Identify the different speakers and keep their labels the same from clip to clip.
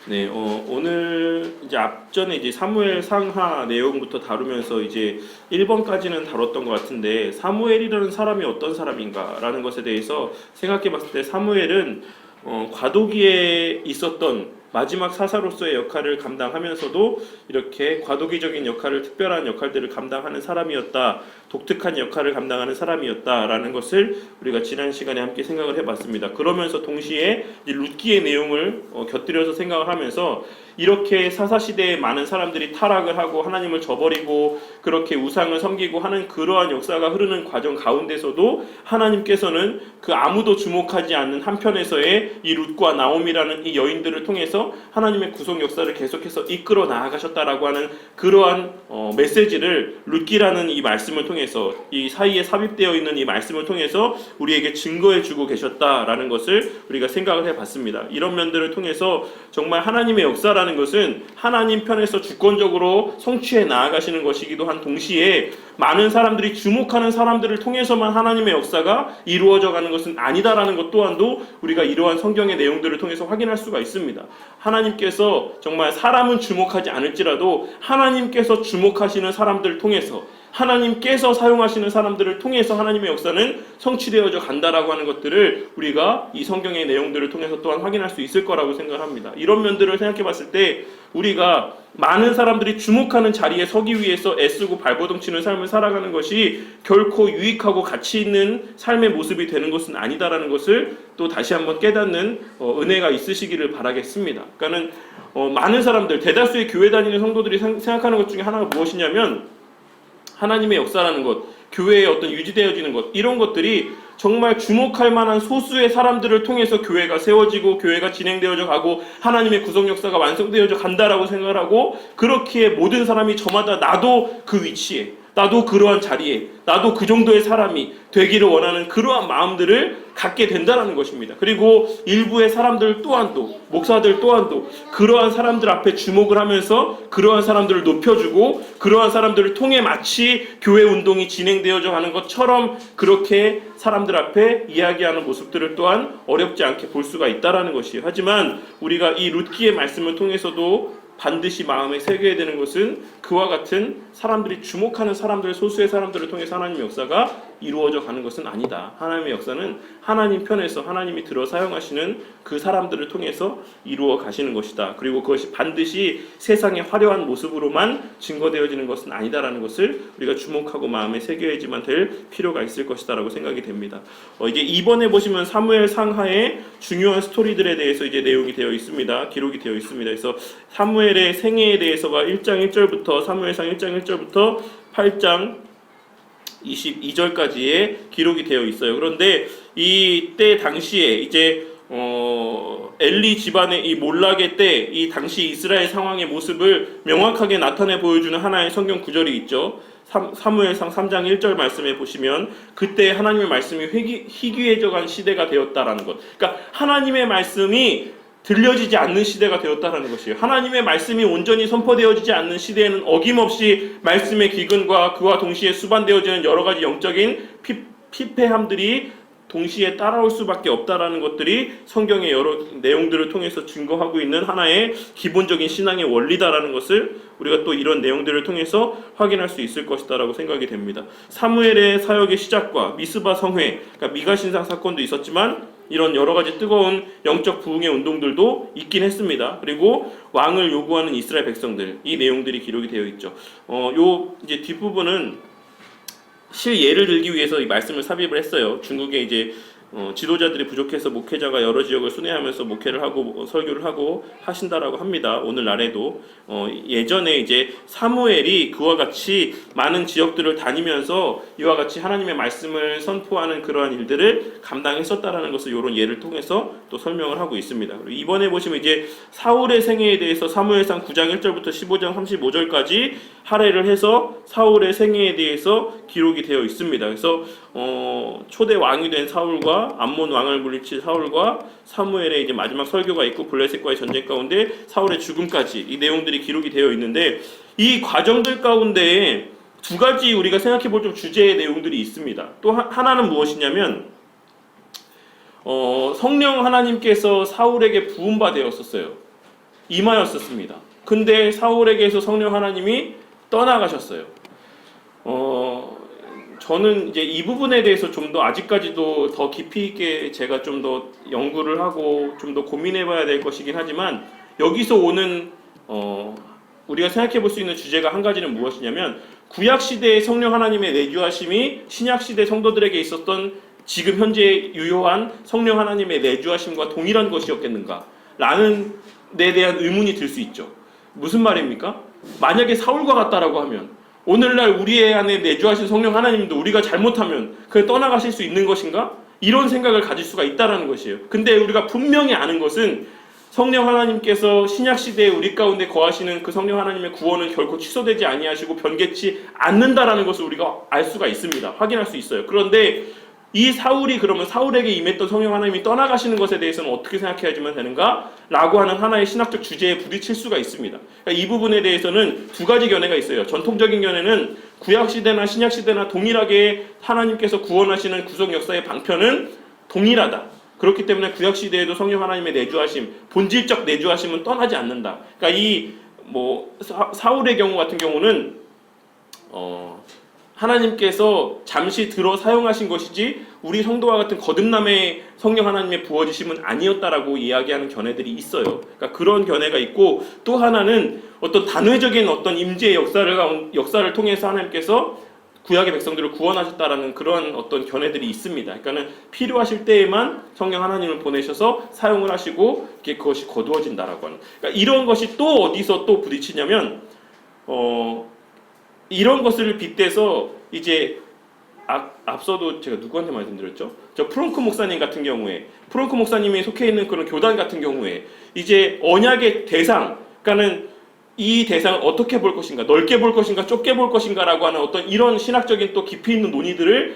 Speaker 1: 네, 오늘 이제 앞전에 이제 사무엘 상하 내용부터 다루면서 이제 1번까지는 다뤘던 것 같은데, 사무엘이라는 사람이 어떤 사람인가라는 것에 대해서 생각해 봤을 때, 사무엘은 과도기에 있었던 마지막 사사로서의 역할을 감당하면서도 이렇게 과도기적인 역할을, 특별한 역할들을 감당하는 사람이었다, 독특한 역할을 감당하는 사람이었다라는 것을 우리가 지난 시간에 함께 생각을 해봤습니다. 그러면서 동시에 이제 룻기의 내용을 곁들여서 생각을 하면서, 이렇게 사사시대에 많은 사람들이 타락을 하고 하나님을 저버리고 그렇게 우상을 섬기고 하는 그러한 역사가 흐르는 과정 가운데서도 하나님께서는 그 아무도 주목하지 않는 한편에서의 이 룻과 나옴이라는 이 여인들을 통해서 하나님의 구속 역사를 계속해서 이끌어 나아가셨다라고 하는 그러한 메시지를 룻기라는 이 말씀을 통해서, 이 사이에 삽입되어 있는 이 말씀을 통해서 우리에게 증거해 주고 계셨다라는 것을 우리가 생각을 해봤습니다. 이런 면들을 통해서 정말 하나님의 역사라는 것은 하나님 편에서 주권적으로 성취해 나아가시는 것이기도 한 동시에, 많은 사람들이 주목하는 사람들을 통해서만 하나님의 역사가 이루어져 가는 것은 아니다라는 것 또한도 우리가 이러한 성경의 내용들을 통해서 확인할 수가 있습니다. 하나님께서 정말 사람은 주목하지 않을지라도 하나님께서 주목하시는 사람들을 통해서, 하나님께서 사용하시는 사람들을 통해서 하나님의 역사는 성취되어져 간다라고 하는 것들을 우리가 이 성경의 내용들을 통해서 또한 확인할 수 있을 거라고 생각합니다. 이런 면들을 생각해 봤을 때, 우리가 많은 사람들이 주목하는 자리에 서기 위해서 애쓰고 발버둥 치는 삶을 살아가는 것이 결코 유익하고 가치 있는 삶의 모습이 되는 것은 아니다라는 것을 또 다시 한번 깨닫는 은혜가 있으시기를 바라겠습니다. 그러니까는 많은 사람들, 대다수의 교회 다니는 성도들이 생각하는 것 중에 하나가 무엇이냐면, 하나님의 역사라는 것, 교회에 어떤 유지되어지는 것, 이런 것들이 정말 주목할 만한 소수의 사람들을 통해서 교회가 세워지고 교회가 진행되어져 가고 하나님의 구속 역사가 완성되어져 간다라고 생각을 하고, 그렇기에 모든 사람이 저마다 나도 그 위치에, 나도 그러한 자리에, 나도 그 정도의 사람이 되기를 원하는 그러한 마음들을 갖게 된다는 것입니다. 그리고 일부의 사람들 또한도, 목사들 또한도 그러한 사람들 앞에 주목을 하면서 그러한 사람들을 높여주고, 그러한 사람들을 통해 마치 교회 운동이 진행되어져 가는 것처럼 그렇게 사람들 앞에 이야기하는 모습들을 또한 어렵지 않게 볼 수가 있다는 것이에요. 하지만 우리가 이 룻기의 말씀을 통해서도 반드시 마음에 새겨야 되는 것은, 그와 같은 사람들이 주목하는 사람들, 소수의 사람들을 통해서 하나님의 역사가 이루어져 가는 것은 아니다. 하나님의 역사는 하나님 편에서 하나님이 들어 사용하시는 그 사람들을 통해서 이루어 가시는 것이다. 그리고 그것이 반드시 세상의 화려한 모습으로만 증거되어지는 것은 아니다라는 것을 우리가 주목하고 마음에 새겨야지만 될 필요가 있을 것이다라고 생각이 됩니다. 이제 이번에 보시면 사무엘 상하의 중요한 스토리들에 대해서 이제 내용이 되어 있습니다. 기록이 되어 있습니다. 그래서 사무엘의 생애에 대해서가 1장 1절부터, 사무엘상 1장 1절부터 8장 22절까지의 기록이 되어 있어요. 그런데 이때 당시에 이제 엘리 집안의 이 몰락의 때, 이 당시 이스라엘 상황의 모습을 명확하게 나타내 보여주는 하나의 성경 구절이 있죠. 사무엘상 3장 1절 말씀에 보시면, 그때 하나님의 말씀이 희귀해져 간 시대가 되었다라는 것. 그러니까 하나님의 말씀이 들려지지 않는 시대가 되었다는 것이에요. 하나님의 말씀이 온전히 선포되어지지 않는 시대에는 어김없이 말씀의 기근과 그와 동시에 수반되어지는 여러 가지 영적인 피폐함들이 동시에 따라올 수밖에 없다라는 것들이 성경의 여러 내용들을 통해서 증거하고 있는 하나의 기본적인 신앙의 원리다라는 것을 우리가 또 이런 내용들을 통해서 확인할 수 있을 것이다라고 생각이 됩니다. 사무엘의 사역의 시작과 미스바 성회, 그러니까 미가 신상 사건도 있었지만 이런 여러 가지 뜨거운 영적 부흥의 운동들도 있긴 했습니다. 그리고 왕을 요구하는 이스라엘 백성들, 이 내용들이 기록이 되어 있죠. 요 이제 뒷부분은 실예를 들기 위해서 이 말씀을 삽입을 했어요. 중국에 이제 지도자들이 부족해서 목회자가 여러 지역을 순회하면서 목회를 하고 설교를 하고 하신다라고 합니다. 오늘날에도 예전에 이제 사무엘이 그와 같이 많은 지역들을 다니면서 이와 같이 하나님의 말씀을 선포하는 그러한 일들을 감당했었다라는 것을 이런 예를 통해서 또 설명을 하고 있습니다. 그리고 이번에 보시면 이제 사울의 생애에 대해서 사무엘상 9장 1절부터 15장 35절까지 할애를 해서 사울의 생애에 대해서 기록이 되어 있습니다. 그래서 초대 왕이 된 사울과 암몬 왕을 물리칠 사울과 사무엘의 이제 마지막 설교가 있고 블레셋과의 전쟁 가운데 사울의 죽음까지 이 내용들이 기록이 되어 있는데, 이 과정들 가운데 두 가지 우리가 생각해 볼 좀 주제의 내용들이 있습니다. 또 하나는 무엇이냐면 성령 하나님께서 사울에게 부음받으셨어요. 임하였었습니다. 근데 사울에게서 성령 하나님이 떠나가셨어요. 저는 이제 이 부분에 대해서 좀 더 아직까지도 더 깊이 있게 제가 좀 더 연구를 하고 좀 더 고민해봐야 될 것이긴 하지만 여기서 오는 우리가 생각해 볼 수 있는 주제가 한 가지는 무엇이냐면 구약 시대의 성령 하나님의 내주하심이 신약 시대 성도들에게 있었던 지금 현재 유효한 성령 하나님의 내주하심과 동일한 것이었겠는가? 라는 데 대한 의문이 들 수 있죠. 무슨 말입니까? 만약에 사울과 같다라고 하면 오늘날 우리의 안에 내주하신 성령 하나님도 우리가 잘못하면 그냥 떠나가실 수 있는 것인가? 이런 생각을 가질 수가 있다는 것이에요. 근데 우리가 분명히 아는 것은 성령 하나님께서 신약 시대에 우리 가운데 거하시는 그 성령 하나님의 구원은 결코 취소되지 아니하시고 변개치 않는다라는 것을 우리가 알 수가 있습니다. 확인할 수 있어요. 그런데 이 사울이 그러면 사울에게 임했던 성령 하나님이 떠나가시는 것에 대해서는 어떻게 생각해야지만 되는가? 라고 하는 하나의 신학적 주제에 부딪힐 수가 있습니다. 그러니까 이 부분에 대해서는 두 가지 견해가 있어요. 전통적인 견해는 구약시대나 신약시대나 동일하게 하나님께서 구원하시는 구속 역사의 방편은 동일하다. 그렇기 때문에 구약시대에도 성령 하나님의 내주하심, 본질적 내주하심은 떠나지 않는다. 그러니까 사울의 경우 같은 경우는 하나님께서 잠시 들어 사용하신 것이지 우리 성도와 같은 거듭남의 성령 하나님의 부어지심은 아니었다라고 이야기하는 견해들이 있어요. 그러니까 그런 견해가 있고 또 하나는 어떤 단회적인 어떤 임재의 역사를 통해서 하나님께서 구약의 백성들을 구원하셨다라는 그런 어떤 견해들이 있습니다. 그러니까는 필요하실 때에만 성령 하나님을 보내셔서 사용을 하시고 그것이 거두어진다라고 하는. 그러니까 이런 것이 또 어디서 또 부딪히냐면 이런 것을 빗대서 이제 앞서도 제가 누구한테 말씀드렸죠? 저 프랑크 목사님 같은 경우에 프랑크 목사님이 속해 있는 그런 교단 같은 경우에 이제 언약의 대상, 그러니까는 이 대상을 어떻게 볼 것인가, 넓게 볼 것인가, 좁게 볼 것인가라고 하는 어떤 이런 신학적인 또 깊이 있는 논의들을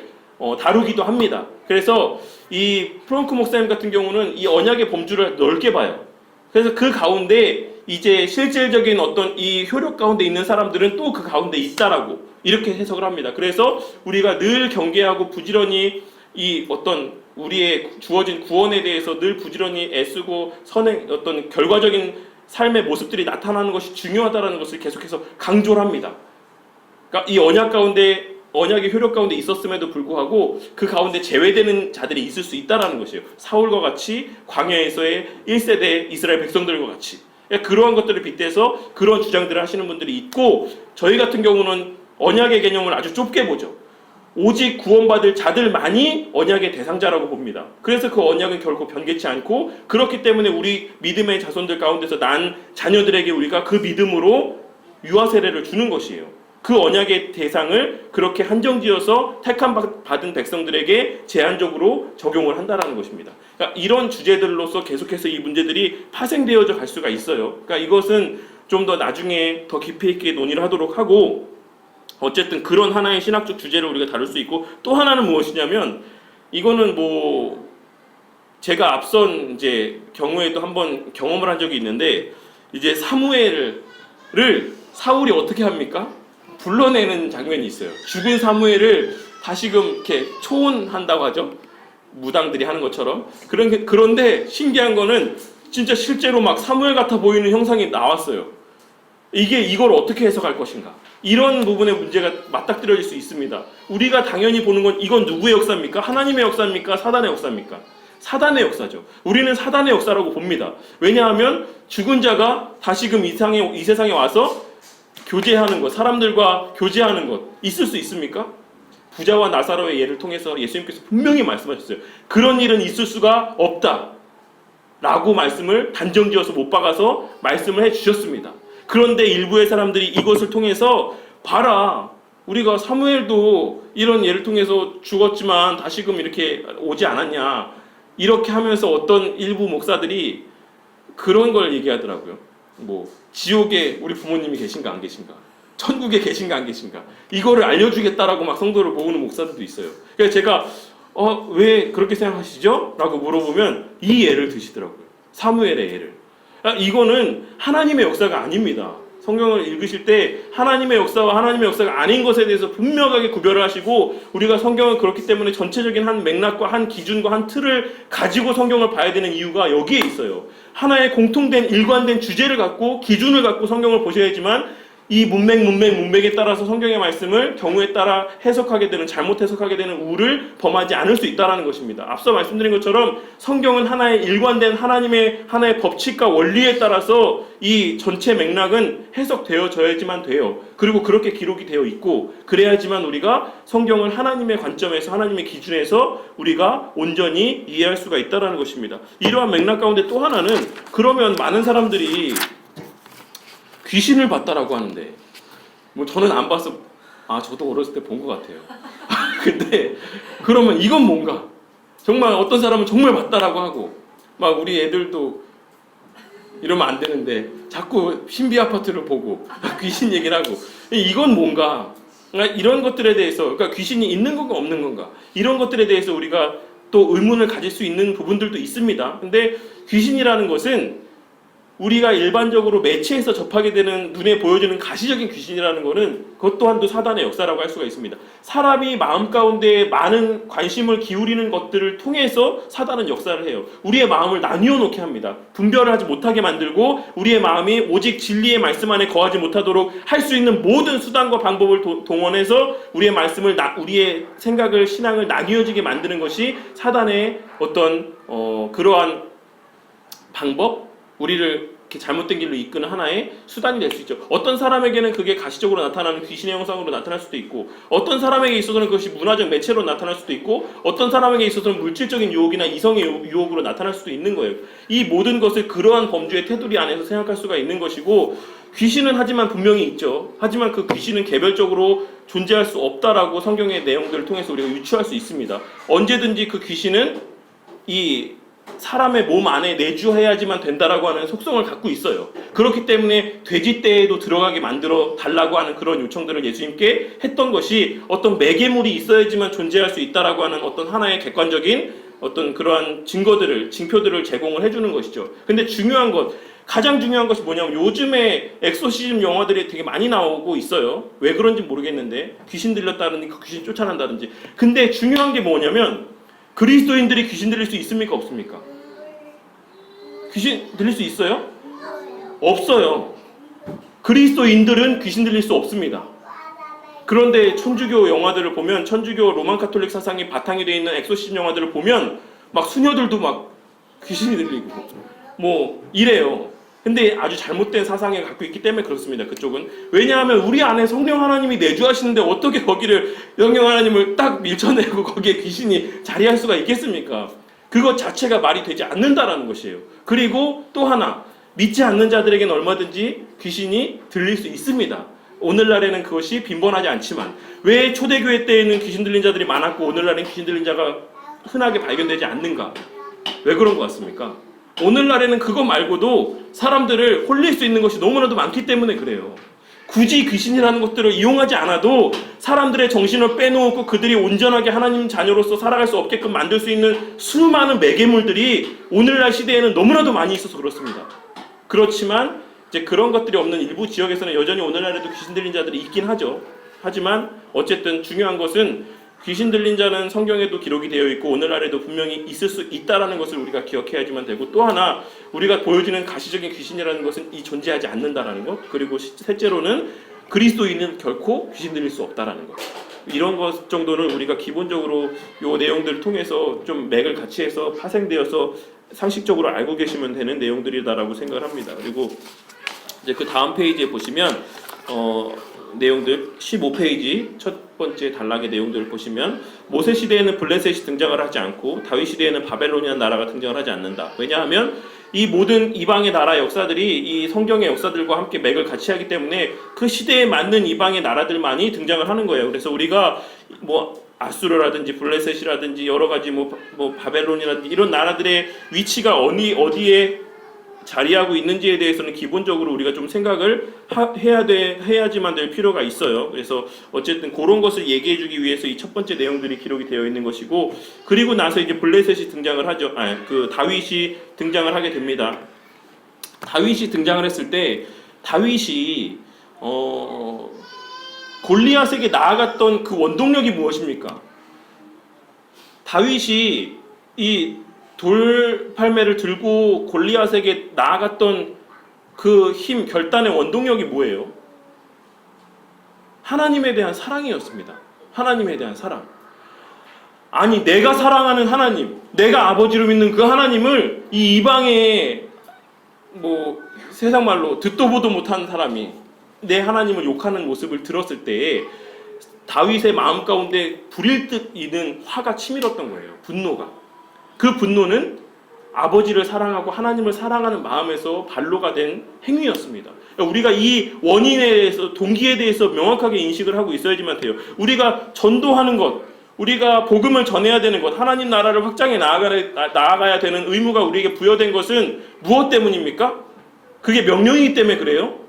Speaker 1: 다루기도 합니다. 그래서 이 프랑크 목사님 같은 경우는 이 언약의 범주를 넓게 봐요. 그래서 그 가운데 이제 실질적인 어떤 이 효력 가운데 있는 사람들은 또 그 가운데 있다라고 이렇게 해석을 합니다. 그래서 우리가 늘 경계하고 부지런히 이 어떤 우리의 주어진 구원에 대해서 늘 부지런히 애쓰고 선행 어떤 결과적인 삶의 모습들이 나타나는 것이 중요하다는 것을 계속해서 강조를 합니다. 그러니까 이 언약 가운데 언약의 효력 가운데 있었음에도 불구하고 그 가운데 제외되는 자들이 있을 수 있다라는 것이에요. 사울과 같이 광야에서의 1세대 이스라엘 백성들과 같이 그러한 것들을 빗대서 그런 주장들을 하시는 분들이 있고 저희 같은 경우는 언약의 개념을 아주 좁게 보죠. 오직 구원받을 자들만이 언약의 대상자라고 봅니다. 그래서 그 언약은 결코 변개치 않고 그렇기 때문에 우리 믿음의 자손들 가운데서 난 자녀들에게 우리가 그 믿음으로 유아 세례를 주는 것이에요. 그 언약의 대상을 그렇게 한정지어서 택함 받은 백성들에게 제한적으로 적용을 한다는 것입니다. 그러니까 이런 주제들로서 계속해서 이 문제들이 파생되어져 갈 수가 있어요. 그러니까 이것은 좀 더 나중에 더 깊이 있게 논의를 하도록 하고 어쨌든 그런 하나의 신학적 주제를 우리가 다룰 수 있고 또 하나는 무엇이냐면 이거는 제가 앞선 이제 경우에도 한번 경험을 한 적이 있는데 이제 사무엘을 사울이 어떻게 합니까? 불러내는 장면이 있어요. 죽은 사무엘을 다시금 이렇게 초혼한다고 하죠. 무당들이 하는 것처럼. 그런데 신기한 거는 진짜 실제로 막 사무엘 같아 보이는 형상이 나왔어요. 이걸 어떻게 해석할 것인가? 이런 부분의 문제가 맞닥뜨려질 수 있습니다. 우리가 당연히 보는 건 이건 누구의 역사입니까? 하나님의 역사입니까? 사단의 역사입니까? 사단의 역사죠. 우리는 사단의 역사라고 봅니다. 왜냐하면 죽은 자가 다시금 이 세상에 와서 교제하는 것, 사람들과 교제하는 것 있을 수 있습니까? 부자와 나사로의 예를 통해서 예수님께서 분명히 말씀하셨어요. 그런 일은 있을 수가 없다 라고 말씀을 단정지어서 못 박아서 말씀을 해주셨습니다. 그런데 일부의 사람들이 이것을 통해서 봐라, 우리가 사무엘도 이런 예를 통해서 죽었지만 다시금 이렇게 오지 않았냐, 이렇게 하면서 어떤 일부 목사들이 그런 걸 얘기하더라고요. 지옥에 우리 부모님이 계신가 안 계신가, 천국에 계신가 안 계신가, 이거를 알려주겠다라고 막 성도를 모으는 목사들도 있어요. 그래서 제가 왜 그렇게 생각하시죠? 라고 물어보면 이 예를 드시더라고요. 사무엘의 예를. 이거는 하나님의 역사가 아닙니다. 성경을 읽으실 때 하나님의 역사와 하나님의 역사가 아닌 것에 대해서 분명하게 구별을 하시고, 우리가 성경은 그렇기 때문에 전체적인 한 맥락과 한 기준과 한 틀을 가지고 성경을 봐야 되는 이유가 여기에 있어요. 하나의 공통된 일관된 주제를 갖고 기준을 갖고 성경을 보셔야지만 이 문맥에 따라서 성경의 말씀을 경우에 따라 해석하게 되는, 잘못 해석하게 되는 우를 범하지 않을 수 있다는 것입니다. 앞서 말씀드린 것처럼 성경은 하나의 일관된 하나의 법칙과 원리에 따라서 이 전체 맥락은 해석되어져야지만 돼요. 그리고 그렇게 기록이 되어 있고, 그래야지만 우리가 성경을 하나님의 관점에서, 하나님의 기준에서 우리가 온전히 이해할 수가 있다는 것입니다. 이러한 맥락 가운데 또 하나는, 그러면 많은 사람들이 귀신을 봤다라고 하는데, 뭐 저는 안 봐서 저도 어렸을 때 본 것 같아요. 근데 그러면 이건 뭔가, 정말 어떤 사람은 정말 봤다라고 하고, 막 우리 애들도 이러면 안 되는데 자꾸 신비 아파트를 보고 귀신 얘기를 하고, 이건 뭔가, 그러니까 이런 것들에 대해서, 그러니까 귀신이 있는 건가 없는 건가, 이런 것들에 대해서 우리가 또 의문을 가질 수 있는 부분들도 있습니다. 근데 귀신이라는 것은 우리가 일반적으로 매체에서 접하게 되는, 눈에 보여주는 가시적인 귀신이라는 것은 그것 또한도 사단의 역사라고 할 수가 있습니다. 사람이 마음 가운데 많은 관심을 기울이는 것들을 통해서 사단은 역사를 해요. 우리의 마음을 나뉘어 놓게 합니다. 분별을 하지 못하게 만들고, 우리의 마음이 오직 진리의 말씀 안에 거하지 못하도록 할 수 있는 모든 수단과 방법을 동원해서 우리의 말씀을, 우리의 생각을, 신앙을 나뉘어지게 만드는 것이 사단의 어떤 그러한 방법, 우리를 이렇게 잘못된 길로 이끄는 하나의 수단이 될 수 있죠. 어떤 사람에게는 그게 가시적으로 나타나는 귀신의 형상으로 나타날 수도 있고, 어떤 사람에게 있어서는 그것이 문화적 매체로 나타날 수도 있고, 어떤 사람에게 있어서는 물질적인 유혹이나 이성의 유혹으로 나타날 수도 있는 거예요. 이 모든 것을 그러한 범주의 테두리 안에서 생각할 수가 있는 것이고, 귀신은 하지만 분명히 있죠. 하지만 그 귀신은 개별적으로 존재할 수 없다라고 성경의 내용들을 통해서 우리가 유추할 수 있습니다. 언제든지 그 귀신은 이 사람의 몸 안에 내주해야지만 된다라고 하는 속성을 갖고 있어요. 그렇기 때문에 돼지떼에도 들어가게 만들어 달라고 하는 그런 요청들을 예수님께 했던 것이, 어떤 매개물이 있어야지만 존재할 수 있다라고 하는 어떤 하나의 객관적인 어떤 그러한 증거들을, 징표들을 제공을 해주는 것이죠. 근데 가장 중요한 것이 뭐냐면, 요즘에 엑소시즘 영화들이 되게 많이 나오고 있어요. 왜 그런지 모르겠는데, 귀신 들렸다든지 귀신 쫓아난다든지. 근데 중요한 게 뭐냐면, 그리스도인들이 귀신 들릴 수 있습니까? 없습니까? 귀신 들릴 수 있어요? 없어요. 그리스도인들은 귀신 들릴 수 없습니다. 그런데 천주교 영화들을 보면, 천주교 로만 카톨릭 사상이 바탕이 되어 있는 엑소시즘 영화들을 보면 막 수녀들도 막 귀신이 들리고 뭐 이래요. 근데 아주 잘못된 사상을 갖고 있기 때문에 그렇습니다. 그쪽은. 왜냐하면 우리 안에 성령 하나님이 내주하시는데 어떻게 거기를, 성령 하나님을 딱 밀쳐내고 거기에 귀신이 자리할 수가 있겠습니까? 그것 자체가 말이 되지 않는다라는 것이에요. 그리고 또 하나, 믿지 않는 자들에게는 얼마든지 귀신이 들릴 수 있습니다. 오늘날에는 그것이 빈번하지 않지만, 왜 초대교회 때에는 귀신 들린 자들이 많았고 오늘날엔 귀신 들린 자가 흔하게 발견되지 않는가? 왜 그런 것 같습니까? 오늘날에는 그거 말고도 사람들을 홀릴 수 있는 것이 너무나도 많기 때문에 그래요. 굳이 귀신이라는 것들을 이용하지 않아도 사람들의 정신을 빼놓고 그들이 온전하게 하나님 자녀로서 살아갈 수 없게끔 만들 수 있는 수많은 매개물들이 오늘날 시대에는 너무나도 많이 있어서 그렇습니다. 그렇지만 이제 그런 것들이 없는 일부 지역에서는 여전히 오늘날에도 귀신 들린 자들이 있긴 하죠. 하지만 어쨌든 중요한 것은, 귀신 들린 자는 성경에도 기록이 되어 있고 오늘날에도 분명히 있을 수 있다라는 것을 우리가 기억해야지만 되고, 또 하나 우리가 보여주는 가시적인 귀신이라는 것은 존재하지 않는다라는 것, 그리고 셋째로는 그리스도인은 결코 귀신 들릴 수 없다라는 것. 이런 것 정도는 우리가 기본적으로 이 내용들을 통해서 좀 맥을 같이 해서 파생되어서 상식적으로 알고 계시면 되는 내용들이다라고 생각을 합니다. 그리고 이제 그 다음 페이지에 보시면 내용들 15페이지 첫 번째 단락의 내용들을 보시면, 모세 시대에는 블레셋이 등장을 하지 않고 다윗 시대에는 바벨론이라는 나라가 등장을 하지 않는다. 왜냐하면 이 모든 이방의 나라 역사들이 이 성경의 역사들과 함께 맥을 같이 하기 때문에 그 시대에 맞는 이방의 나라들만이 등장을 하는 거예요. 그래서 우리가 뭐 아수르라든지 블레셋이라든지 여러 가지 뭐 바벨론이라든지 이런 나라들의 위치가 어디에 자리하고 있는지에 대해서는 기본적으로 우리가 좀 생각을 해야지만 될 필요가 있어요. 그래서 어쨌든 그런 것을 얘기해주기 위해서 이 첫 번째 내용들이 기록이 되어 있는 것이고, 그리고 나서 이제 블레셋이 등장을 하죠. 다윗이 등장을 하게 됩니다. 다윗이 등장을 했을 때 다윗이 골리앗에게 나아갔던 그 원동력이 무엇입니까? 다윗이 이 돌팔매를 들고 골리앗에게 나아갔던 그 힘, 결단의 원동력이 뭐예요? 하나님에 대한 사랑이었습니다. 하나님에 대한 사랑. 아니, 내가 사랑하는 하나님, 내가 아버지로 믿는 그 하나님을 이 이방의 세상 말로 듣도 보도 못한 사람이 내 하나님을 욕하는 모습을 들었을 때에 다윗의 마음 가운데 불일 듯 있는 화가 치밀었던 거예요. 분노가. 그 분노는 아버지를 사랑하고 하나님을 사랑하는 마음에서 발로가 된 행위였습니다. 우리가 이 원인에 대해서, 동기에 대해서 명확하게 인식을 하고 있어야지만 돼요. 우리가 전도하는 것, 우리가 복음을 전해야 되는 것, 하나님 나라를 확장해 나아가야 되는 의무가 우리에게 부여된 것은 무엇 때문입니까? 그게 명령이기 때문에 그래요?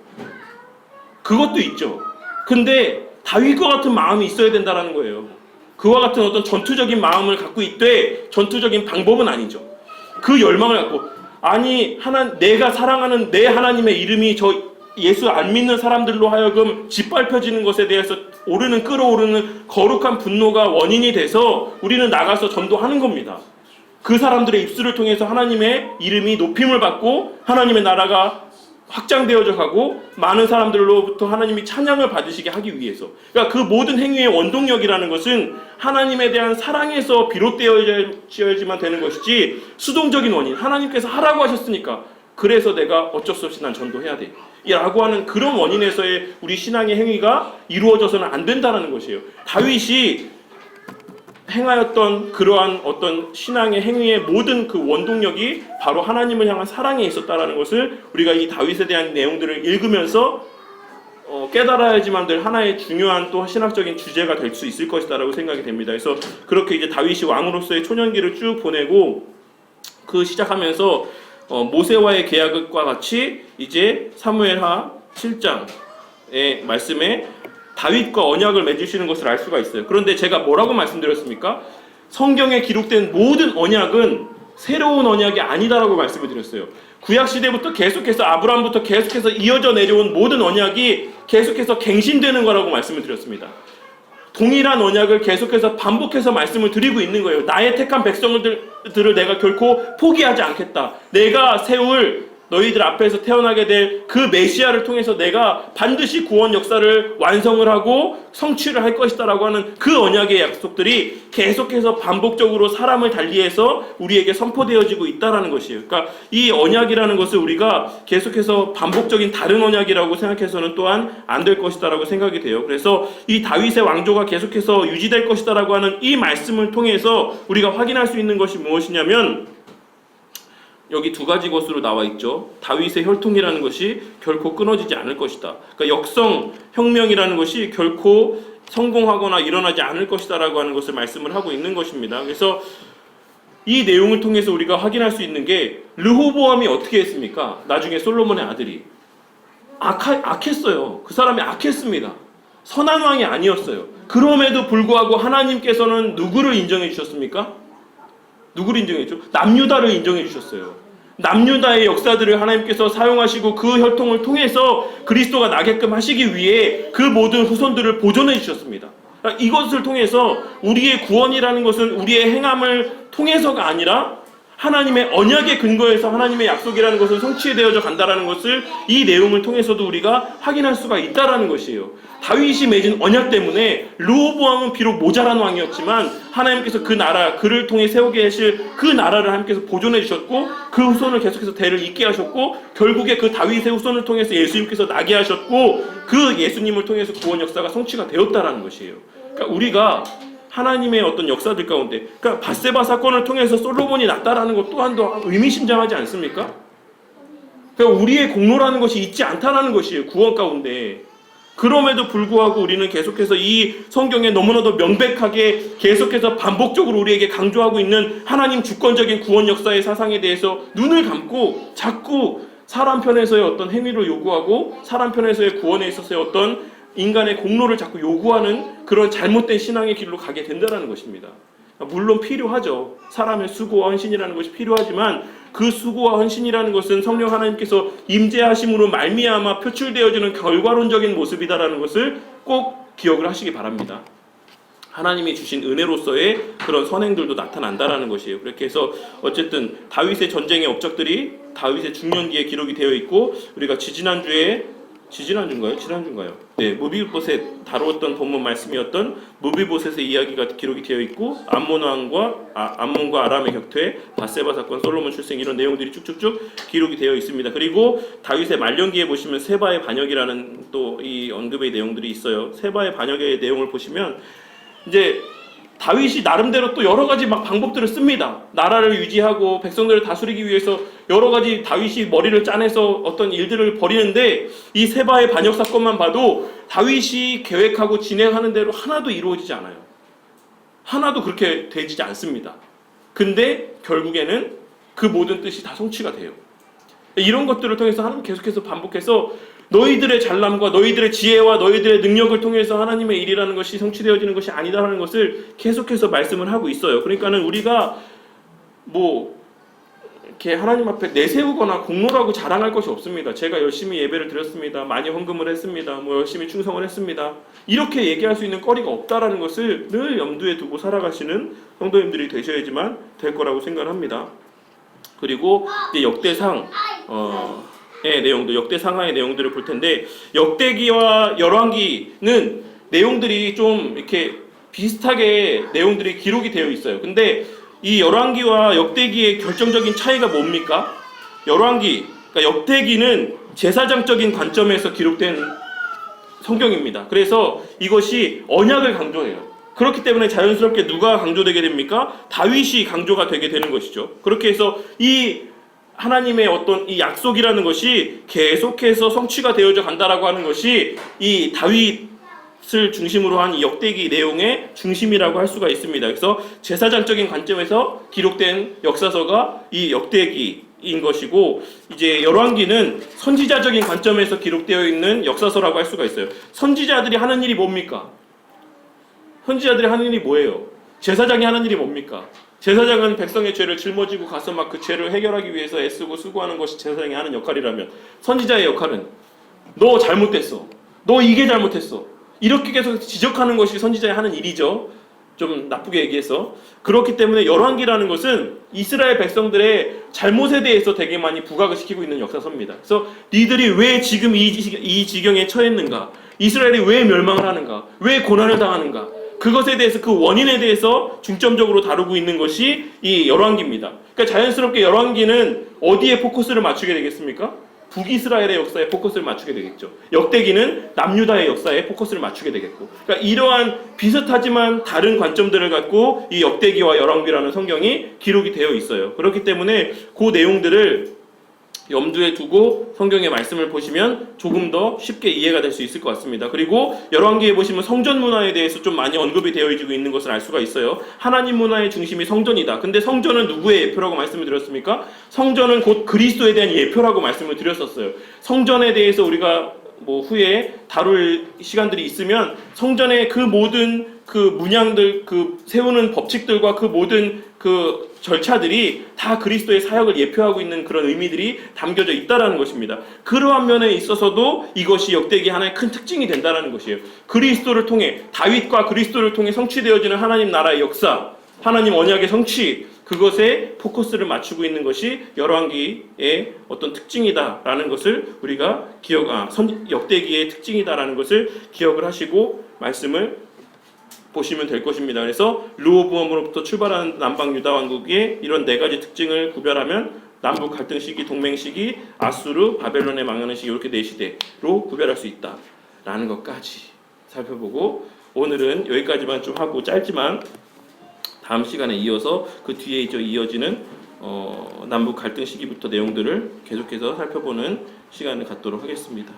Speaker 1: 그것도 있죠. 근데 다윗과 같은 마음이 있어야 된다는 거예요. 그와 같은 어떤 전투적인 마음을 갖고 있되 전투적인 방법은 아니죠. 그 열망을 갖고, 아니 내가 사랑하는 내 하나님의 이름이 저 예수 안 믿는 사람들로 하여금 짓밟혀지는 것에 대해서 끌어오르는 거룩한 분노가 원인이 돼서 우리는 나가서 전도하는 겁니다. 그 사람들의 입술을 통해서 하나님의 이름이 높임을 받고 하나님의 나라가 확장되어져 가고 많은 사람들로부터 하나님이 찬양을 받으시게 하기 위해서. 그러니까 그 모든 행위의 원동력이라는 것은 하나님에 대한 사랑에서 비롯되어야지만 되는 것이지, 수동적인 원인, 하나님께서 하라고 하셨으니까 그래서 내가 어쩔 수 없이 난 전도해야 돼 라고 하는 그런 원인에서의 우리 신앙의 행위가 이루어져서는 안 된다는 것이에요. 다윗이 행하였던 그러한 어떤 신앙의 행위의 모든 그 원동력이 바로 하나님을 향한 사랑에 있었다라는 것을 우리가 이 다윗에 대한 내용들을 읽으면서 깨달아야지만 될 하나의 중요한 또 신학적인 주제가 될 수 있을 것이다라고 생각이 됩니다. 그래서 그렇게 이제 다윗이 왕으로서의 초년기를 쭉 보내고 그 시작하면서 모세와의 계약과 같이 이제 사무엘하 7장의 말씀에 다윗과 언약을 맺으시는 것을 알 수가 있어요. 그런데 제가 뭐라고 말씀드렸습니까? 성경에 기록된 모든 언약은 새로운 언약이 아니다라고 말씀을 드렸어요. 구약시대부터 계속해서 아브라함부터 계속해서 이어져 내려온 모든 언약이 계속해서 갱신되는 거라고 말씀을 드렸습니다. 동일한 언약을 계속해서 반복해서 말씀을 드리고 있는 거예요. 나의 택한 백성들을 내가 결코 포기하지 않겠다. 내가 세울 너희들 앞에서 태어나게 될 그 메시아를 통해서 내가 반드시 구원 역사를 완성을 하고 성취를 할 것이다 라고 하는 그 언약의 약속들이 계속해서 반복적으로 사람을 달리해서 우리에게 선포되어지고 있다는 것이에요. 그러니까 이 언약이라는 것을 우리가 계속해서 반복적인 다른 언약이라고 생각해서는 또한 안 될 것이다 라고 생각이 돼요. 그래서 이 다윗의 왕조가 계속해서 유지될 것이다 라고 하는 이 말씀을 통해서 우리가 확인할 수 있는 것이 무엇이냐면, 여기 두 가지 것으로 나와 있죠. 다윗의 혈통이라는 것이 결코 끊어지지 않을 것이다. 그러니까 역성 혁명이라는 것이 결코 성공하거나 일어나지 않을 것이다 라고 하는 것을 말씀을 하고 있는 것입니다. 그래서 이 내용을 통해서 우리가 확인할 수 있는 게, 르호보암이 어떻게 했습니까? 나중에 솔로몬의 아들이 악했어요. 그 사람이 악했습니다. 선한 왕이 아니었어요. 그럼에도 불구하고 하나님께서는 누구를 인정해 주셨습니까? 누구를 인정했죠? 남유다를 인정해 주셨어요. 남유다의 역사들을 하나님께서 사용하시고 그 혈통을 통해서 그리스도가 나게끔 하시기 위해 그 모든 후손들을 보존해 주셨습니다. 이것을 통해서 우리의 구원이라는 것은 우리의 행함을 통해서가 아니라 하나님의 언약의 근거에서 하나님의 약속이라는 것은 성취되어져 간다라는 것을 이 내용을 통해서도 우리가 확인할 수가 있다라는 것이에요. 다윗이 맺은 언약 때문에 르호보암은 비록 모자란 왕이었지만 하나님께서 그 나라, 그를 통해 세우게 하실 그 나라를 하나님께서 보존해 주셨고 그 후손을 계속해서 대를 잇게 하셨고 결국에 그 다윗의 후손을 통해서 예수님께서 나게 하셨고 그 예수님을 통해서 구원 역사가 성취가 되었다라는 것이에요. 그러니까 우리가 하나님의 어떤 역사들 가운데, 그러니까 밧세바 사건을 통해서 솔로몬이 났다라는 것 또한도 의미심장하지 않습니까? 그러니까 우리의 공로라는 것이 있지 않다라는 것이에요. 구원 가운데. 그럼에도 불구하고 우리는 계속해서 이 성경에 너무나도 명백하게 계속해서 반복적으로 우리에게 강조하고 있는 하나님 주권적인 구원 역사의 사상에 대해서 눈을 감고 자꾸 사람 편에서의 어떤 행위를 요구하고 사람 편에서의 구원에 있어서의 어떤 인간의 공로를 자꾸 요구하는 그런 잘못된 신앙의 길로 가게 된다는 것입니다. 물론 필요하죠. 사람의 수고와 헌신이라는 것이 필요하지만 그 수고와 헌신이라는 것은 성령 하나님께서 임재하심으로 말미암아 표출되어지는 결과론적인 모습이다라는 것을 꼭 기억을 하시기 바랍니다. 하나님이 주신 은혜로서의 그런 선행들도 나타난다라는 것이에요. 그렇게 해서 어쨌든 다윗의 전쟁의 업적들이 다윗의 중년기에 기록이 되어 있고, 우리가 지난주인가요? 네, 무비보셋 다루었던 본문 말씀이었던 무비보셋의 이야기가 기록이 되어 있고, 암몬과 아람의 격퇴, 바세바 사건, 솔로몬 출생, 이런 내용들이 쭉쭉쭉 기록이 되어 있습니다. 그리고 다윗의 말년기에 보시면 세바의 반역이라는 또 이 언급의 내용들이 있어요. 세바의 반역의 내용을 보시면 이제 다윗이 나름대로 또 여러 가지 막 방법들을 씁니다. 나라를 유지하고 백성들을 다스리기 위해서 여러 가지 다윗이 머리를 짜내서 어떤 일들을 벌이는데, 이 세바의 반역 사건만 봐도 다윗이 계획하고 진행하는 대로 하나도 이루어지지 않아요. 하나도 그렇게 되지 않습니다. 근데 결국에는 그 모든 뜻이 다 성취가 돼요. 이런 것들을 통해서 하나님 계속해서 반복해서 너희들의 잘남과 너희들의 지혜와 너희들의 능력을 통해서 하나님의 일이라는 것이 성취되어지는 것이 아니다라는 것을 계속해서 말씀을 하고 있어요. 그러니까는 우리가 뭐 이렇게 하나님 앞에 내세우거나 공로라고 자랑할 것이 없습니다. 제가 열심히 예배를 드렸습니다. 많이 헌금을 했습니다. 뭐 열심히 충성을 했습니다. 이렇게 얘기할 수 있는 거리가 없다라는 것을 늘 염두에 두고 살아가시는 성도님들이 되셔야지만 될 거라고 생각합니다. 그리고 이제 역대상 내용도, 역대상하의 내용들을 볼 텐데, 역대기와 열왕기는 내용들이 좀 이렇게 비슷하게 내용들이 기록이 되어 있어요. 근데 이 열왕기와 역대기의 결정적인 차이가 뭡니까? 그러니까 역대기는 제사장적인 관점에서 기록된 성경입니다. 그래서 이것이 언약을 강조해요. 그렇기 때문에 자연스럽게 누가 강조되게 됩니까? 다윗이 강조가 되게 되는 것이죠. 그렇게 해서 이 하나님의 어떤 이 약속이라는 것이 계속해서 성취가 되어져 간다라고 하는 것이 이 다윗을 중심으로 한 이 역대기 내용의 중심이라고 할 수가 있습니다. 그래서 제사장적인 관점에서 기록된 역사서가 이 역대기인 것이고, 이제 열왕기는 선지자적인 관점에서 기록되어 있는 역사서라고 할 수가 있어요. 선지자들이 하는 일이 뭡니까? 선지자들이 하는 일이 뭐예요? 제사장이 하는 일이 뭡니까? 제사장은 백성의 죄를 짊어지고 가서 막 그 죄를 해결하기 위해서 애쓰고 수고하는 것이 제사장이 하는 역할이라면, 선지자의 역할은 너 잘못됐어, 너 이게 잘못했어, 이렇게 계속 지적하는 것이 선지자의 하는 일이죠. 좀 나쁘게 얘기해서. 그렇기 때문에 열왕기라는 것은 이스라엘 백성들의 잘못에 대해서 되게 많이 부각을 시키고 있는 역사서입니다. 그래서 니들이 왜 지금 이 지경에 처했는가, 이스라엘이 왜 멸망을 하는가, 왜 고난을 당하는가, 그것에 대해서, 그 원인에 대해서 중점적으로 다루고 있는 것이 이 열왕기입니다. 그러니까 자연스럽게 열왕기는 어디에 포커스를 맞추게 되겠습니까? 북이스라엘의 역사에 포커스를 맞추게 되겠죠. 역대기는 남유다의 역사에 포커스를 맞추게 되겠고, 그러니까 이러한 비슷하지만 다른 관점들을 갖고 이 역대기와 열왕기라는 성경이 기록이 되어 있어요. 그렇기 때문에 그 내용들을 염두에 두고 성경의 말씀을 보시면 조금 더 쉽게 이해가 될 수 있을 것 같습니다. 그리고 열왕기에 보시면 성전 문화에 대해서 좀 많이 언급이 되어지고 있는 것을 알 수가 있어요. 하나님 문화의 중심이 성전이다. 근데 성전은 누구의 예표라고 말씀을 드렸습니까? 성전은 곧 그리스도에 대한 예표라고 말씀을 드렸었어요. 성전에 대해서 우리가 후에 다룰 시간들이 있으면 성전의 그 모든 그 문양들, 그 세우는 법칙들과 그 모든 그 절차들이 다 그리스도의 사역을 예표하고 있는 그런 의미들이 담겨져 있다라는 것입니다. 그러한 면에 있어서도 이것이 역대기 하나의 큰 특징이 된다라는 것이에요. 그리스도를 통해, 다윗과 그리스도를 통해 성취되어지는 하나님 나라의 역사, 하나님 언약의 성취, 그것에 포커스를 맞추고 있는 것이 열왕기의 어떤 특징이다라는 것을 우리가 역대기의 특징이다라는 것을 기억을 하시고 말씀을 보시면 될 것입니다. 그래서 르호보암으로부터 출발한 남방 유다 왕국의 이런 네 가지 특징을 구별하면 남북 갈등 시기, 동맹 시기, 아수르, 바벨론의 망하는 시기, 이렇게 네 시대로 구별할 수 있다라는 것까지 살펴보고, 오늘은 여기까지만 좀 하고, 짧지만 다음 시간에 이어서 그 뒤에 이어지는 남북 갈등 시기부터 내용들을 계속해서 살펴보는 시간을 갖도록 하겠습니다.